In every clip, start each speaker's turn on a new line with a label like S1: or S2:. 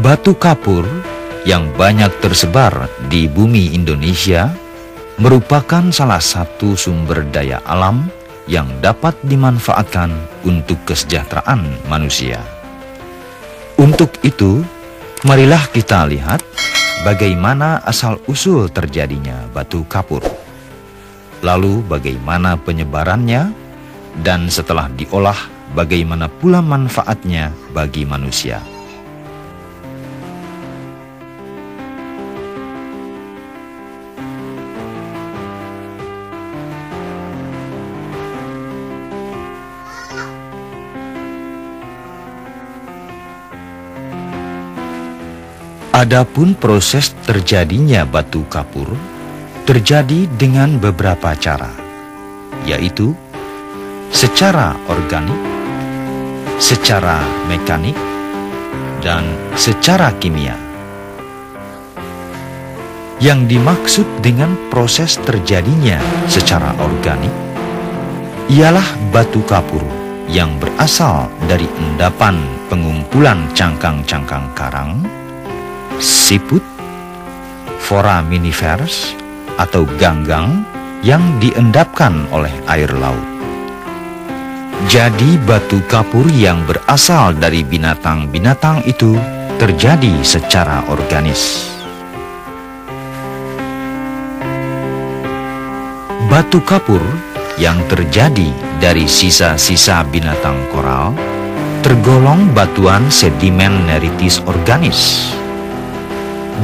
S1: Batu kapur yang banyak tersebar di bumi Indonesia merupakan salah satu sumber daya alam yang dapat dimanfaatkan untuk kesejahteraan manusia. Untuk itu, marilah kita lihat bagaimana asal-usul terjadinya batu kapur, lalu bagaimana penyebarannya, dan setelah diolah bagaimana pula manfaatnya bagi manusia. Adapun proses terjadinya batu kapur terjadi dengan beberapa cara, yaitu secara organik, secara mekanik, dan secara kimia. Yang dimaksud dengan proses terjadinya secara organik ialah batu kapur yang berasal dari endapan pengumpulan cangkang-cangkang karang, siput, foraminifers atau ganggang yang diendapkan oleh air laut. Jadi batu kapur yang berasal dari binatang-binatang itu terjadi secara organis. Batu kapur yang terjadi dari sisa-sisa binatang koral tergolong batuan sedimen neritis organis.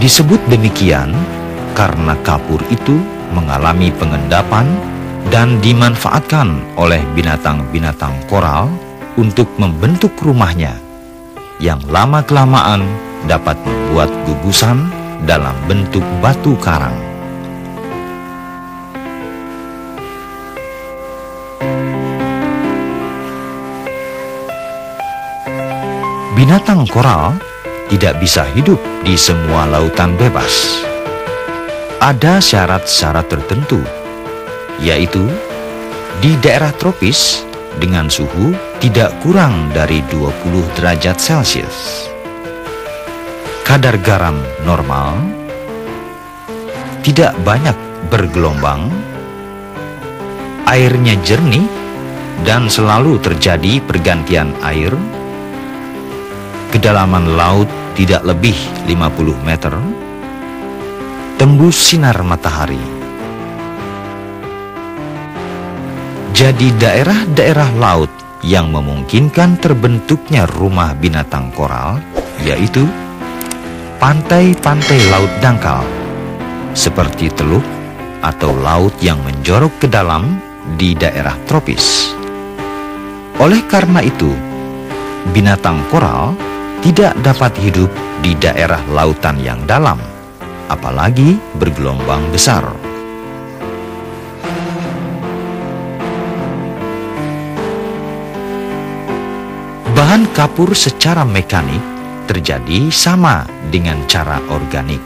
S1: Disebut demikian karena kapur itu mengalami pengendapan dan dimanfaatkan oleh binatang-binatang koral untuk membentuk rumahnya, yang lama-kelamaan dapat membuat gugusan dalam bentuk batu karang. Binatang koral tidak bisa hidup di semua lautan bebas. Ada syarat-syarat tertentu, yaitu di daerah tropis dengan suhu tidak kurang dari 20 derajat Celcius. Kadar garam normal, tidak banyak bergelombang, airnya jernih dan selalu terjadi pergantian air, kedalaman laut tidak lebih 50 meter, tembus sinar matahari. Jadi daerah-daerah laut yang memungkinkan terbentuknya rumah binatang koral, yaitu pantai-pantai laut dangkal, seperti Teluk atau laut yang menjorok ke dalam di daerah tropis. Oleh karena itu, binatang koral tidak dapat hidup di daerah lautan yang dalam, apalagi bergelombang besar. Bahan kapur secara mekanik terjadi sama dengan cara organik.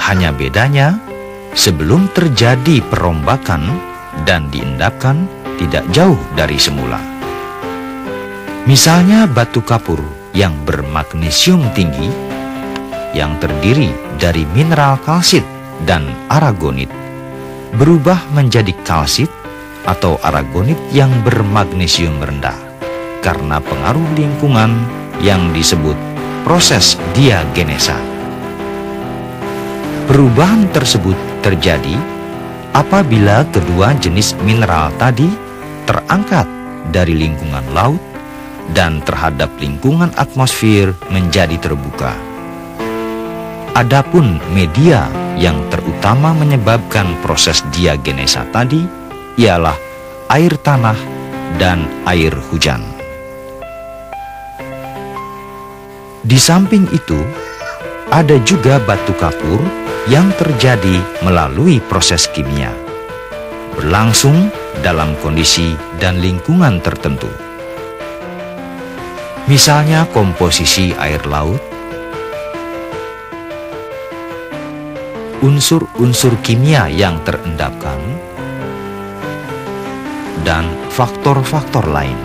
S1: Hanya bedanya, sebelum terjadi perombakan dan diendapkan tidak jauh dari semula. Misalnya batu kapur yang bermagnesium tinggi, yang terdiri dari mineral kalsit dan aragonit, berubah menjadi kalsit atau aragonit yang bermagnesium rendah karena pengaruh lingkungan yang disebut proses diagenesa. Perubahan tersebut terjadi apabila kedua jenis mineral tadi terangkat dari lingkungan laut dan terhadap lingkungan atmosfer menjadi terbuka. Adapun media yang terutama menyebabkan proses diagenesa tadi ialah air tanah dan air hujan. Di samping itu, ada juga batu kapur yang terjadi melalui proses kimia, berlangsung dalam kondisi dan lingkungan tertentu. Misalnya komposisi air laut, unsur-unsur kimia yang terendapkan, dan faktor-faktor lain.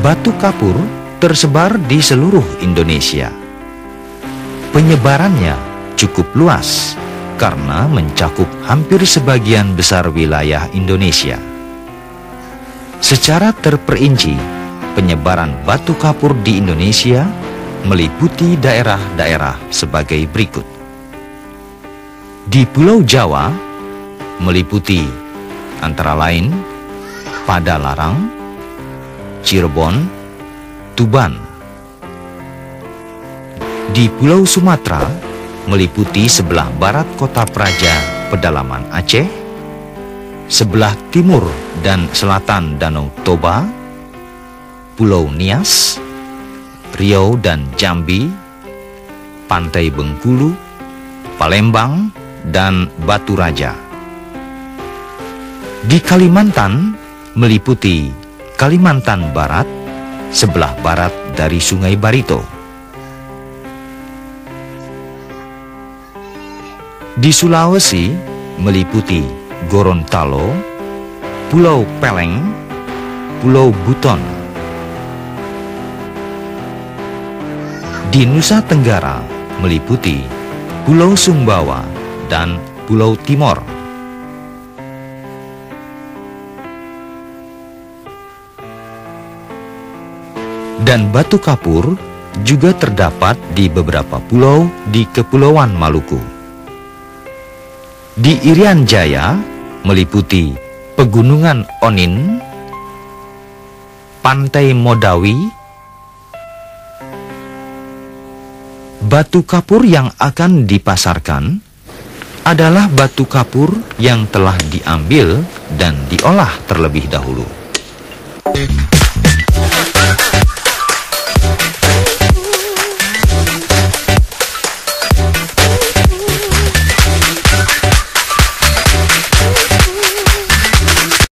S1: Batu kapur tersebar di seluruh Indonesia. Penyebarannya cukup luas karena mencakup hampir sebagian besar wilayah Indonesia. Secara terperinci, penyebaran batu kapur di Indonesia meliputi daerah-daerah sebagai berikut. Di Pulau Jawa meliputi antara lain Padalarang, Cirebon, Tuban. Di Pulau Sumatera meliputi sebelah barat kota Praja, pedalaman Aceh, sebelah timur dan selatan Danau Toba, Pulau Nias, Riau dan Jambi, Pantai Bengkulu, Palembang, dan Batu Raja. Di Kalimantan meliputi Kalimantan Barat, sebelah barat dari Sungai Barito. Di Sulawesi meliputi Gorontalo, Pulau Peleng, Pulau Buton. Di Nusa Tenggara meliputi Pulau Sumbawa dan Pulau Timor. Dan batu kapur juga terdapat di beberapa pulau di Kepulauan Maluku. Di Irian Jaya meliputi Pegunungan Onin, Pantai Modawi. Batu kapur yang akan dipasarkan adalah batu kapur yang telah diambil dan diolah terlebih dahulu.